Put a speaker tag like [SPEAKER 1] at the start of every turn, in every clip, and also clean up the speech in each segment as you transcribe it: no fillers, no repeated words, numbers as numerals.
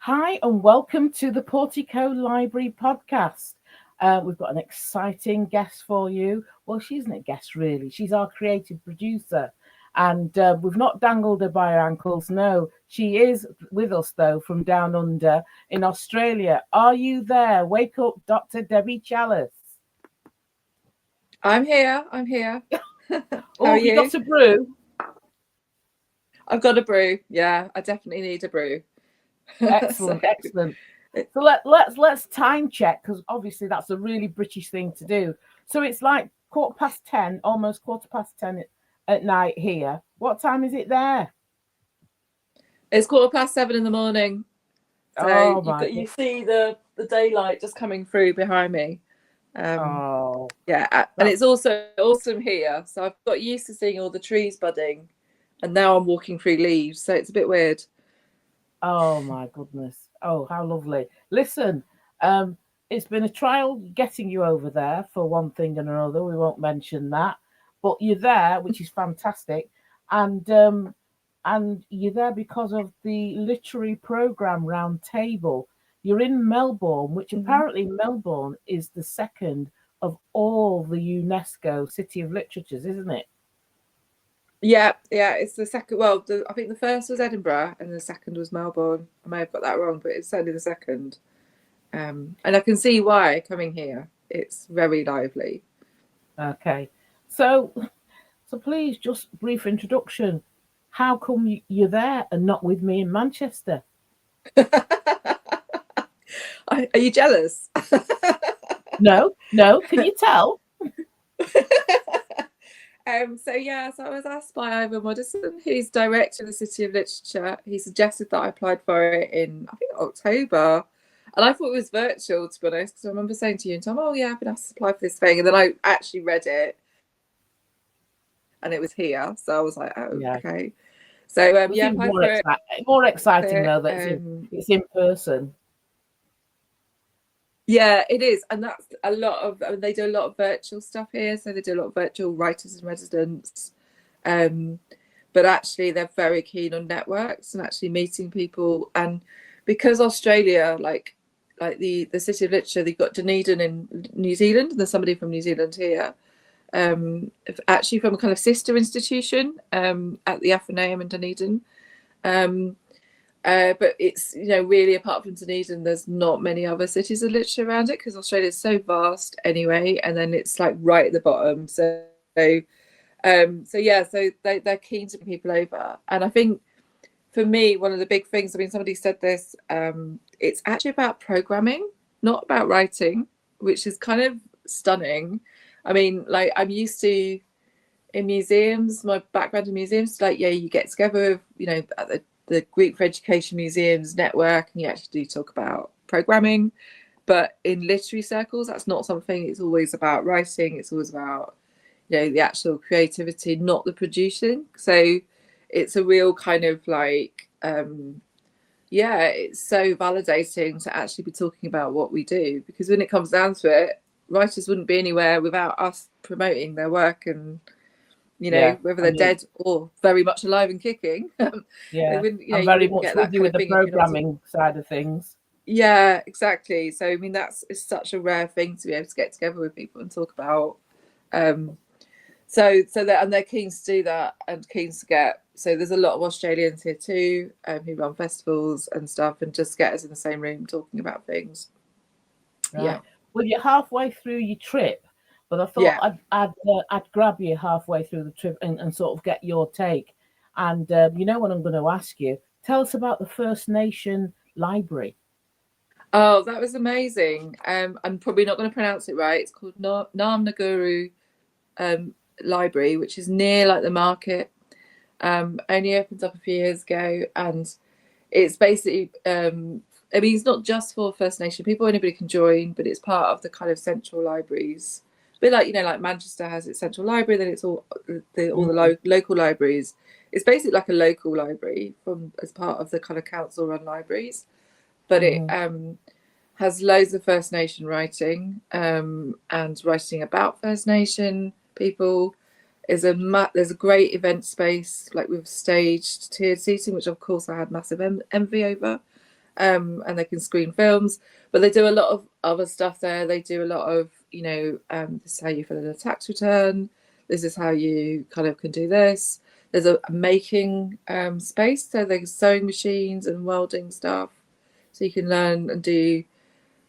[SPEAKER 1] Hi, and welcome to the Portico Library podcast. We've got an exciting guest for you. Well, she isn't a guest, really. She's our creative producer. And we've not dangled her by her ankles. No, she is with us, though, from down under in Australia. Are you there? Wake up, Dr. Debbie Challis.
[SPEAKER 2] I'm here. How
[SPEAKER 1] Oh,
[SPEAKER 2] are
[SPEAKER 1] you
[SPEAKER 2] you?
[SPEAKER 1] got a brew?
[SPEAKER 2] I've got a brew. Yeah, I definitely need a brew.
[SPEAKER 1] Excellent, excellent. So let's time check, because obviously that's a really British thing to do. So it's like 10:15, almost 10:15 at night here. What time is it there?
[SPEAKER 2] It's 7:15 in the morning. So
[SPEAKER 1] Oh my
[SPEAKER 2] you see the daylight just coming through behind me.
[SPEAKER 1] Oh,
[SPEAKER 2] Yeah, and it's also awesome here. So I've got used to seeing all the trees budding, and now I'm walking through leaves. So it's a bit weird.
[SPEAKER 1] oh my goodness. Oh, how lovely. Listen, it's been a trial getting you over there for one thing and another. We won't mention that, but you're there, which is fantastic. And you're there because of the literary program Roundtable. You're in Melbourne, which apparently Melbourne is the second of all the UNESCO City of Literatures, isn't it?
[SPEAKER 2] Yeah, it's the second. Well, I think the first was Edinburgh, and the second was Melbourne. I may have got that wrong, but it's certainly the second. And I can see why coming here. It's very lively.
[SPEAKER 1] Okay, so please just brief introduction. How come you're there and not with me in Manchester?
[SPEAKER 2] Are you jealous?
[SPEAKER 1] No, can you tell?
[SPEAKER 2] So I was asked by Ivan Waddison, who's director of the City of Literature. He suggested that I applied for it in, I think, October. And I thought it was virtual, to be honest, because I remember saying to you and Tom, oh, yeah, I've been asked to apply for this thing. And then I actually read it, and it was here. So I was like, oh,
[SPEAKER 1] Yeah.
[SPEAKER 2] okay. So, I applied
[SPEAKER 1] more,
[SPEAKER 2] for it.
[SPEAKER 1] More exciting, though, that it's in person.
[SPEAKER 2] Yeah, it is. And that's a lot of, they do a lot of virtual stuff here. So they do a lot of virtual writers in residence. But actually, they're very keen on networks and actually meeting people. And because Australia, like the City of Literature, they've got Dunedin in New Zealand, and there's somebody from New Zealand here, actually from a kind of sister institution at the Athenaeum in Dunedin. But it's, really, apart from Dunedin, there's not many other cities of literature around it, because Australia is so vast anyway, and then it's like right at the bottom. So they're keen to bring people over. And I think for me, one of the big things, I mean, somebody said this, it's actually about programming, not about writing, which is kind of stunning. I mean, like, I'm used to, in museums, my background in museums, like, yeah, you get together with, at the Greek for Education Museums network, and you actually do talk about programming. But in literary circles, that's not something. It's always about writing. It's always about, the actual creativity, not the producing. So it's a real kind of like, it's so validating to actually be talking about what we do, because when it comes down to it, writers wouldn't be anywhere without us promoting their work, and whether they're dead or very much alive and kicking.
[SPEAKER 1] Yeah, I'm very much with you with the programming side of things.
[SPEAKER 2] Yeah, exactly. So I mean, it's such a rare thing to be able to get together with people and talk about. They're keen to do that, and keen to get. So there's a lot of Australians here too, who run festivals and stuff, and just get us in the same room talking about things.
[SPEAKER 1] Right. Yeah. Well, you're halfway through your trip, but I thought I'd grab you halfway through the trip and sort of get your take. And what I'm going to ask you? Tell us about the First Nation library.
[SPEAKER 2] Oh, that was amazing. I'm probably not going to pronounce it right. It's called Namnaguru Library, which is near like the market. Only opened up a few years ago, and it's basically it's not just for First Nation people, anybody can join, but it's part of the kind of central libraries. A bit like, like Manchester has its central library, then it's all the local libraries. It's basically like a local library as part of the kind of council run libraries, but it has loads of First Nation writing, and writing about First Nation people. There's a great event space, like with staged tiered seating, which of course I had massive envy over. and they can screen films. But they do a lot of other stuff there. They do a lot of, this is how you fill in a tax return. This is how you kind of can do this. There's a making space, so there's sewing machines and welding stuff, so you can learn and do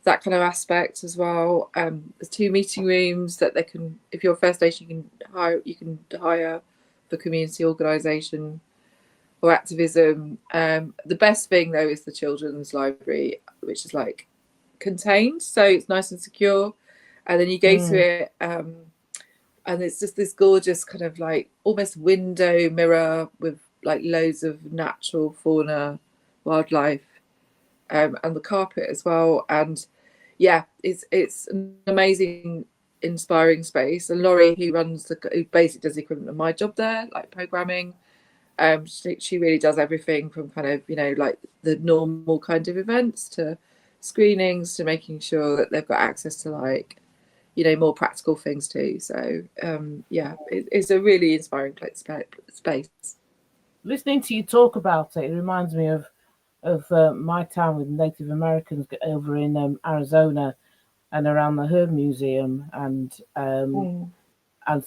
[SPEAKER 2] that kind of aspect as well. There's 2 meeting rooms that they can, if you're a First Nation, you can hire for community organisation or activism. The best thing though is the children's library, which is like contained, so it's nice and secure, and then you go to it, and it's just this gorgeous kind of like almost window mirror with like loads of natural fauna, wildlife, and the carpet as well. And yeah, it's an amazing, inspiring space. And Laurie, who basically does the equivalent of my job there, like programming, she really does everything from kind of, like the normal kind of events to screenings to making sure that they've got access to like, more practical things too. So it's a really inspiring space.
[SPEAKER 1] Listening to you talk about it, it reminds me of my time with Native Americans over in Arizona and around the Herb Museum, and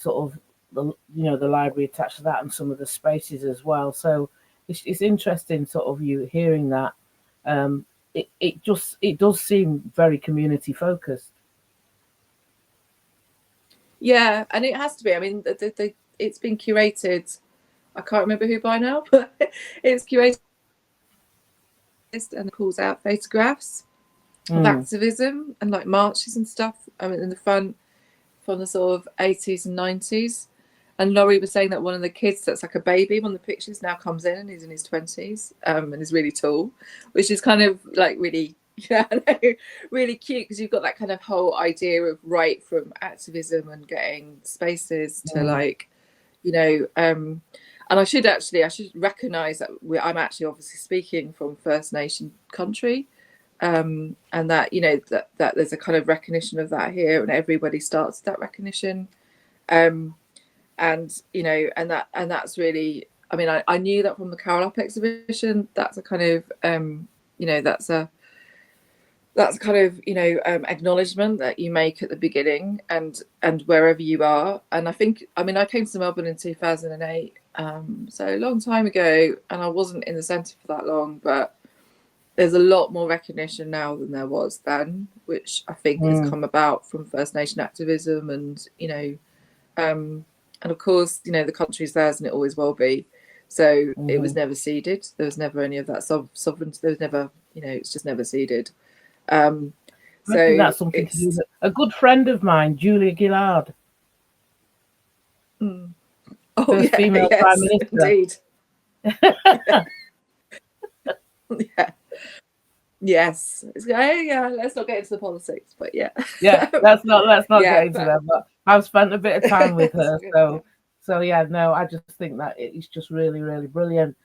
[SPEAKER 1] sort of the library attached to that, and some of the spaces as well. So it's interesting, sort of you hearing that. It does seem very community focused.
[SPEAKER 2] Yeah, and it has to be. I mean, it's been curated. I can't remember who by now, but it's curated and pulls out photographs of activism and like marches and stuff. I mean, in the front from the sort of 80s and 90s. And Laurie was saying that one of the kids that's like a baby, one of the pictures, now comes in and he's in his 20s and is really tall, which is kind of like really, really cute, because you've got that kind of whole idea of right from activism and getting spaces to like, and I should recognise that I'm actually obviously speaking from First Nation country, and that that there's a kind of recognition of that here, and everybody starts that recognition, and that's really, I mean, I knew that from the Carol Up exhibition. That's a kind of that's kind of acknowledgement that you make at the beginning and wherever you are. And I came to Melbourne in 2008, so a long time ago, and I wasn't in the centre for that long, but there's a lot more recognition now than there was then, which I think has come about from First Nation activism, and and of course the country's theirs and it always will be. So it was never ceded. There was never any of that sovereignty. There was never, it's just never ceded.
[SPEAKER 1] I think that's something to do with a good friend of mine, Julia Gillard. First female Prime Minister.
[SPEAKER 2] Indeed. Yeah. Yes. Yeah. Let's not get into the politics, but yeah.
[SPEAKER 1] Yeah. Let's not get into that. But I've spent a bit of time with her, so yeah. No, I just think that it's just really, really brilliant.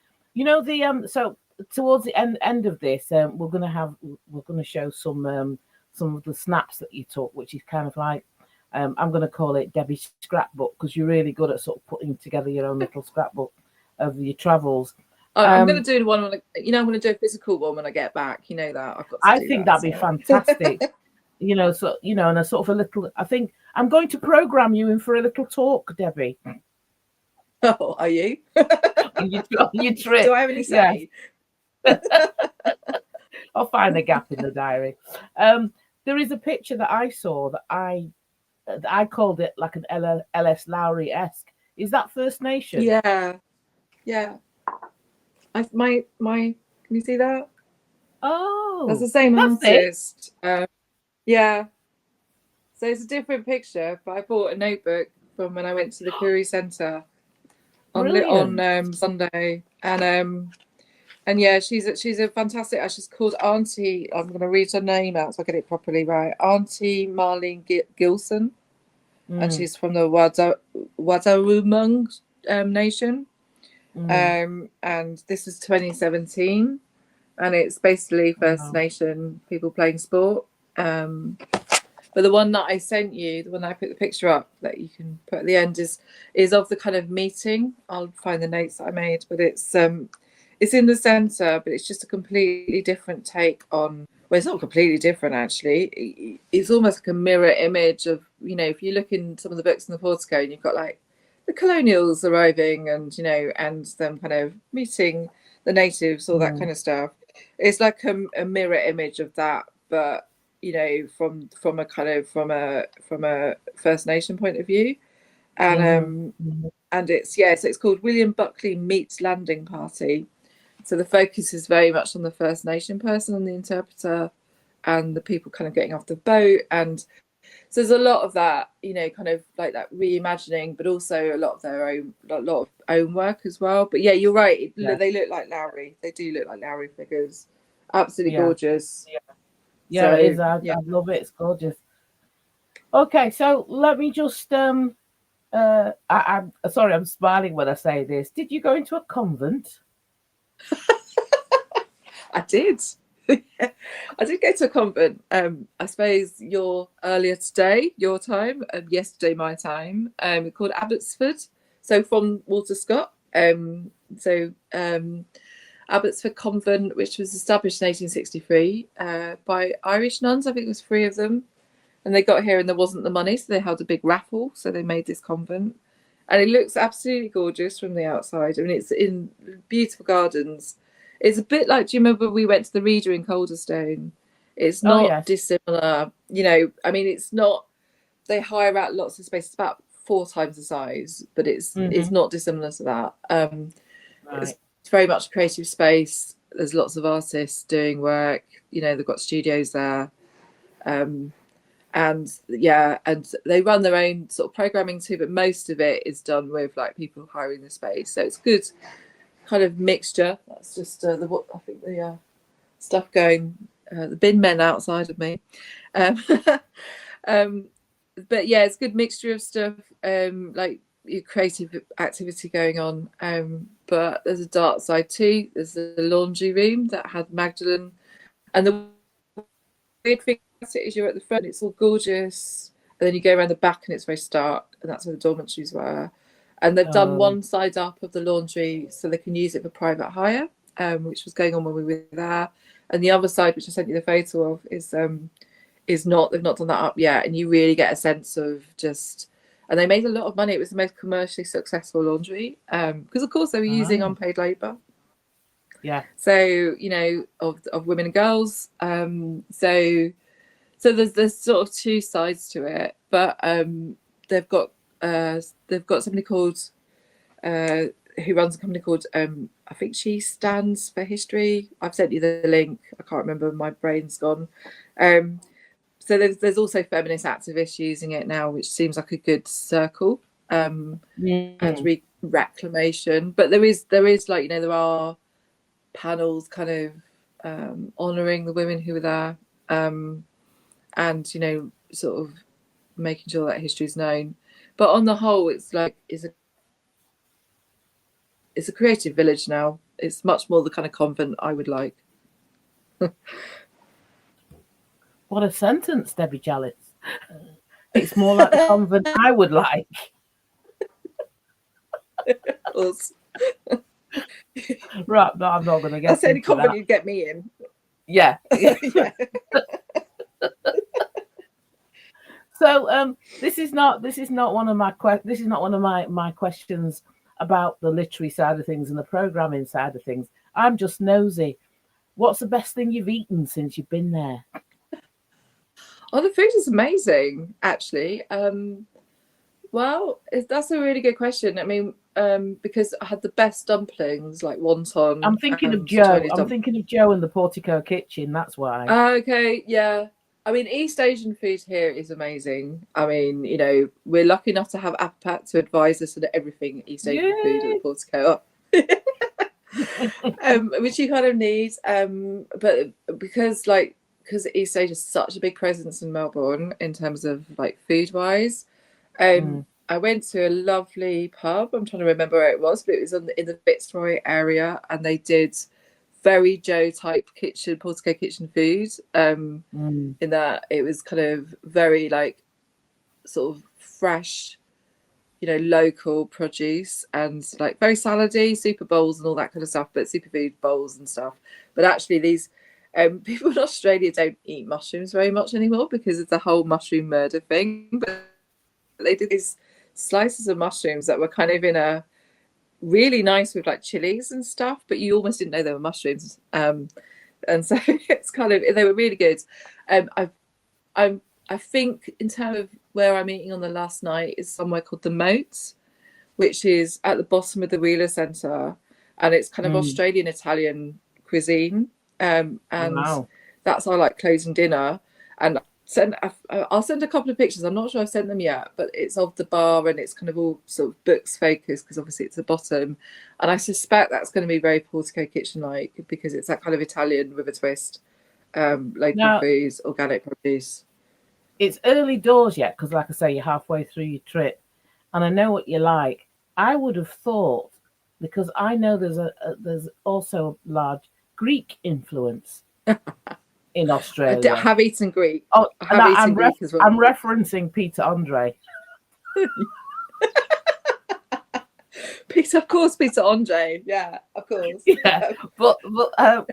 [SPEAKER 1] So towards the end of this, we're gonna show some of the snaps that you took, which is kind of like I'm gonna call it Debbie's scrapbook, because you're really good at sort of putting together your own little scrapbook of your travels.
[SPEAKER 2] I'm going to do one when I'm going to do a physical one when I get back. You know that I've got. I
[SPEAKER 1] think that'd be fantastic. And a sort of a little. I think I'm going to program you in for a little talk, Debbie.
[SPEAKER 2] Oh, are you?
[SPEAKER 1] you trip.
[SPEAKER 2] Do I have any say?
[SPEAKER 1] Yeah. I'll find a gap in the diary. There is a picture that I saw that I called it like an L.S. Lowry-esque. Is that First Nation?
[SPEAKER 2] Yeah. My can you see that?
[SPEAKER 1] Oh,
[SPEAKER 2] that's the same artist. Yeah. So it's a different picture, but I bought a notebook from when I went to the Curie Centre on Sunday, and yeah, she's a fantastic. She's called Auntie. I'm going to read her name out so I get it properly right. Auntie Marlene Gilson, and she's from the Wadarumung Nation. And this is 2017, and it's basically First Nation people playing sport. But the one that I sent you, the one that I put the picture up that you can put at the end, is of the kind of meeting. I'll find the notes that I made, but it's it's in the centre, but it's just a completely different take on. Well, it's not completely different actually. It's almost like a mirror image of, you know, if you look in some of the books in the Portico, and you've got like the colonials arriving, and you know, and them kind of meeting the natives, all that kind of stuff. It's like a mirror image of that, but you know, from a kind of from a First Nation point of view, and and it's so it's called William Buckley Meets Landing Party. So the focus is very much on the First Nation person and the interpreter, and the people kind of getting off the boat, and so there's a lot of that, you know, kind of like that reimagining, but also a lot of their own work as well. But yeah, you're right. They look like Lowry. They do look like Lowry figures. Absolutely gorgeous.
[SPEAKER 1] Yeah, it is. I love it. It's gorgeous. Okay, so let me just I'm sorry, I'm smiling when I say this. Did you go into a convent?
[SPEAKER 2] I did. I did go to a convent. I suppose earlier today, your time, yesterday my time. Called Abbotsford. So from Waterscott. Abbotsford Convent, which was established in 1863 by Irish nuns. I think it was 3 of them, and they got here and there wasn't the money, so they held a big raffle. So they made this convent, and it looks absolutely gorgeous from the outside. I mean, it's in beautiful gardens. It's a bit like, do you remember we went to the Reader in Calderstone? It's not dissimilar, you know. I mean, it's not. They hire out lots of space. It's about 4 times the size, but it's not dissimilar to that. It's very much a creative space. There's lots of artists doing work. You know, they've got studios there, and they run their own sort of programming too. But most of it is done with like people hiring the space. So it's good kind of mixture. That's just the stuff going. The bin men outside of me. But yeah, it's a good mixture of stuff, like creative activity going on. But there's a dark side too. There's the laundry room that had Magdalene, and the weird thing about it is you're at the front, it's all gorgeous, and then you go around the back and it's very stark, and that's where the dormitories were. And they've done one side up of the laundry so they can use it for private hire, which was going on when we were there. And the other side, which I sent you the photo of, is not. They've not done that up yet, and you really get a sense of just. And they made a lot of money. It was the most commercially successful laundry because, of course, they were using unpaid labour.
[SPEAKER 1] Yeah.
[SPEAKER 2] So you know, of women and girls. So there's sort of 2 sides to it, but they've got somebody called who runs a company called I think she stands for history. I've sent you the link. I can't remember. My brain's gone. So there's also feminist activists using it now, which seems like a good circle and reclamation. But there is like, you know, there are panels kind of honouring the women who were there, and you know, sort of making sure that history is known. But on the whole, it's a creative village now. It's much more the kind of convent I would like.
[SPEAKER 1] What a sentence, Debbie Challis. It's more like the convent I would like. Right, but I'm not going to get.
[SPEAKER 2] That's the only convent you'd get me in.
[SPEAKER 1] Yeah. Yeah. So this is not one of my questions about the literary side of things and the programming side of things. I'm just nosy. What's the best thing you've eaten since you've been there?
[SPEAKER 2] Oh, the food is amazing, actually. Well, that's a really good question. I mean, because I had the best dumplings, like wonton.
[SPEAKER 1] I'm thinking of Joe. I'm thinking of Joe in the Portico kitchen. That's why.
[SPEAKER 2] Okay, yeah. I mean, East Asian food here is amazing. I mean, you know, we're lucky enough to have Apapat to advise us on everything East Asian food at the Portico. Which you kind of need. But because East Asia is such a big presence in Melbourne in terms of like food wise, I went to a lovely pub. I'm trying to remember where it was, but it was in the Fitzroy area, and they did very Joe type Portico kitchen food. In that it was kind of very like sort of fresh local produce and like very salady, super bowls and all that kind of stuff, but superfood bowls and stuff. But actually these people in Australia don't eat mushrooms very much anymore because it's a whole mushroom murder thing. But they did these slices of mushrooms that were kind of in a really nice with like chilies and stuff, but you almost didn't know they were mushrooms. And so it's kind of, they were really good. I think in terms of where I'm eating on the last night is somewhere called the Moat, which is at the bottom of the Wheeler Centre, and it's kind of Australian Italian cuisine. And
[SPEAKER 1] Wow.
[SPEAKER 2] that's our like closing dinner. And I'll send a couple of pictures. I'm not sure I've sent them yet, but it's of the bar and it's kind of all sort of books focused because obviously it's the bottom. And I suspect that's going to be very Portico kitchen like because it's that kind of Italian with a twist, local foods, organic produce.
[SPEAKER 1] It's early doors yet because, like I say, you're halfway through your trip, and I know what you like. I would have thought, because I know there's also a large Greek influence in Australia.
[SPEAKER 2] I have eaten Greek.
[SPEAKER 1] Oh,
[SPEAKER 2] I'm Greek as well.
[SPEAKER 1] I'm referencing Peter Andre.
[SPEAKER 2] Peter Andre. Yeah, of course.
[SPEAKER 1] Yeah, but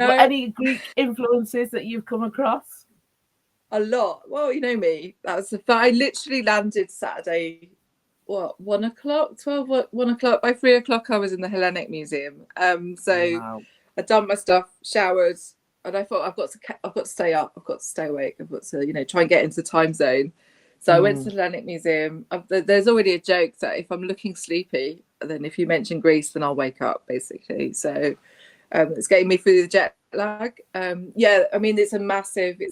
[SPEAKER 1] any Greek influences that you've come across?
[SPEAKER 2] A lot. Well, you know me. I literally landed Saturday, 1 o'clock, 1 o'clock. By 3 o'clock, I was in the Hellenic Museum. So I'd done my stuff, showered, and I thought I've got to stay up. I've got to stay awake. I've got to, try and get into the time zone. So I went to the Hellenic Museum. There's already a joke that if I'm looking sleepy, then if you mention Greece, then I'll wake up, basically. So it's getting me through the jet lag. It's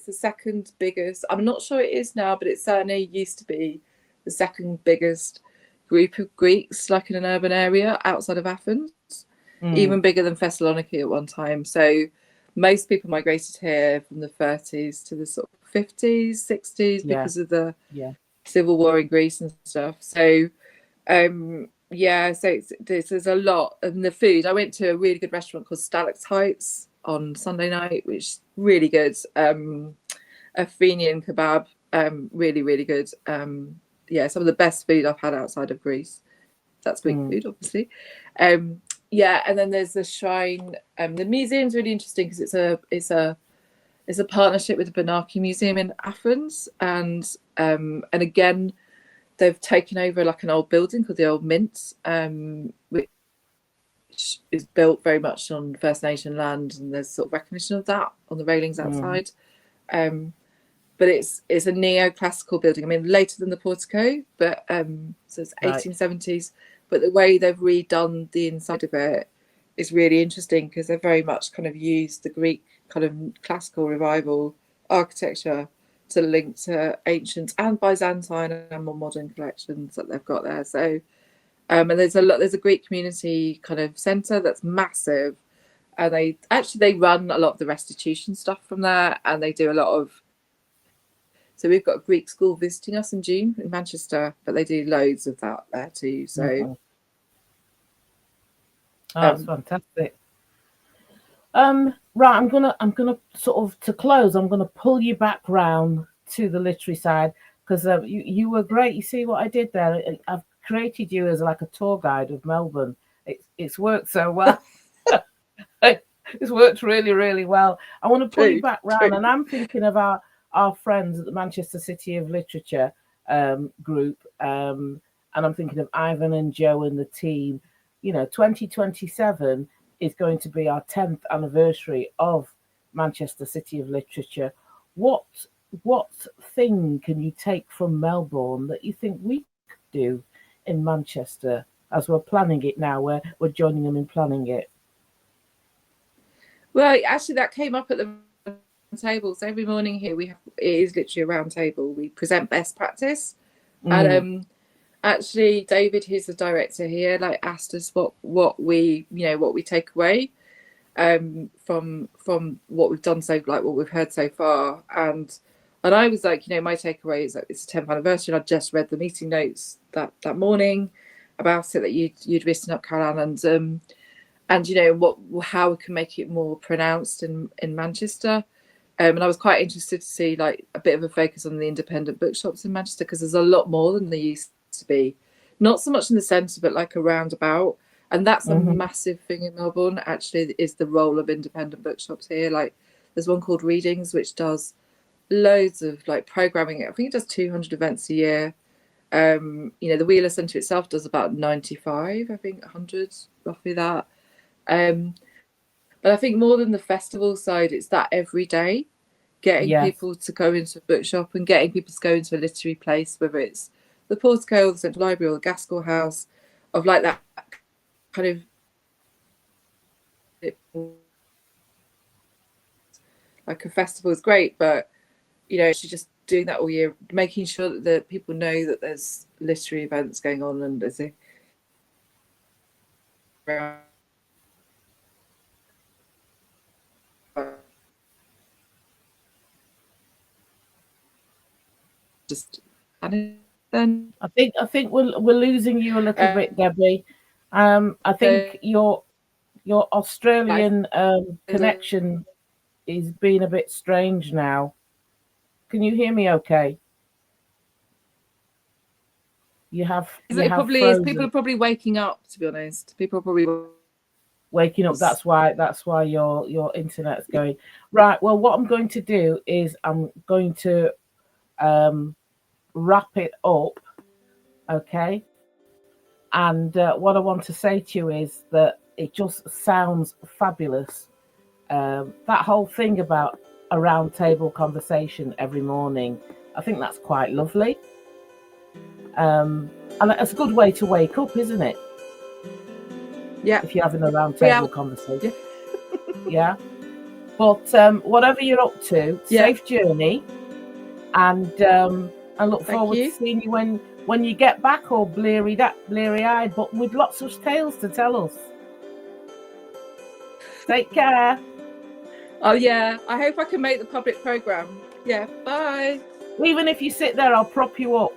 [SPEAKER 2] the second biggest. I'm not sure it is now, but it certainly used to be the second biggest group of Greeks, like in an urban area outside of Athens, even bigger than Thessaloniki at one time. So most people migrated here from the 30s to the sort of 50s, 60s because of the civil war in Greece and stuff. So there's a lot. And the food, I went to a really good restaurant called Stalactites on Sunday night, which is really good. Athenian kebab, really, really good. Some of the best food I've had outside of Greece. That's Greek food, obviously. And then there's the shrine. The museum's really interesting because it's a partnership with the Benaki Museum in Athens, and again, they've taken over like an old building called the Old Mint, which is built very much on First Nation land, and there's sort of recognition of that on the railings outside. But it's a neoclassical building. I mean, later than the Portico, but so it's 1870s. But the way they've redone the inside of it is really interesting because they've very much kind of used the Greek kind of classical revival architecture to link to ancient and Byzantine and more modern collections that they've got there. So, and there's a Greek community kind of centre that's massive, and they run a lot of the restitution stuff from there, and they do a lot of. So we've got a Greek school visiting us in June in Manchester, but they do loads of that there too. So
[SPEAKER 1] that's fantastic. Right, I'm gonna sort of, to close, I'm gonna pull you back round to the literary side because you were great. You see what I did there? I've created you as like a tour guide of Melbourne. It's worked so well. It's worked really, really well. I want to pull you back round, and I'm thinking of our friends at the Manchester City of Literature group, and I'm thinking of Ivan and Joe and the team. 2027 is going to be our 10th anniversary of Manchester City of Literature. What thing can you take from Melbourne that you think we could do in Manchester as we're planning it now? We're joining them in planning it.
[SPEAKER 2] Well, actually, that came up at the table. So every morning here it is literally a round table. We present best practice, and actually David, who's the director here, asked us what we take away from what we've done, so what we've heard so far, and I was like, my takeaway is that it's a 10th anniversary, and I just read the meeting notes that morning about it that you'd written up, Caroline, and how we can make it more pronounced in Manchester. And I was quite interested to see a bit of a focus on the independent bookshops in Manchester, because there's a lot more than there used to be. not so much in the centre, but like a roundabout. And that's a
[SPEAKER 1] Mhm.
[SPEAKER 2] massive thing in Melbourne, actually, is the role of independent bookshops here. Like, there's one called Readings, which does loads of like programming. I think it does 200 events a year. You know, the Wheeler Centre itself does about 95, I think 100, roughly that. But I think more than the festival side, it's that every day, getting
[SPEAKER 1] Yes.
[SPEAKER 2] people to go into a bookshop and getting people to go into a literary place, whether it's the Portico or the Central Library or the Gaskell House, of like that kind of like a festival is great, but you know, she's just doing that all year, making sure that the people know that there's literary events going on, and there's a just and then
[SPEAKER 1] I think we're losing you a little bit, Debbie. I think your Australian connection is being a bit strange now. Can you hear me okay? You have
[SPEAKER 2] probably is.
[SPEAKER 1] frozen.
[SPEAKER 2] People are probably waking up, to be honest. People are probably
[SPEAKER 1] waking up. That's why your internet's going. Right. Well, what I'm going to do is I'm going to wrap it up. Okay. And what I want to say to you is that it just sounds fabulous. That whole thing about a round table conversation every morning, I think that's quite lovely. And it's a good way to wake up, isn't it?
[SPEAKER 2] Yeah.
[SPEAKER 1] If you're having a round table conversation.
[SPEAKER 2] Yeah.
[SPEAKER 1] But whatever you're up to, safe journey. And I look forward to seeing you when you get back, all bleary-eyed, but with lots of tales to tell us. Take care.
[SPEAKER 2] Oh yeah, I hope I can make the public programme. Yeah, bye.
[SPEAKER 1] Even if you sit there, I'll prop you up.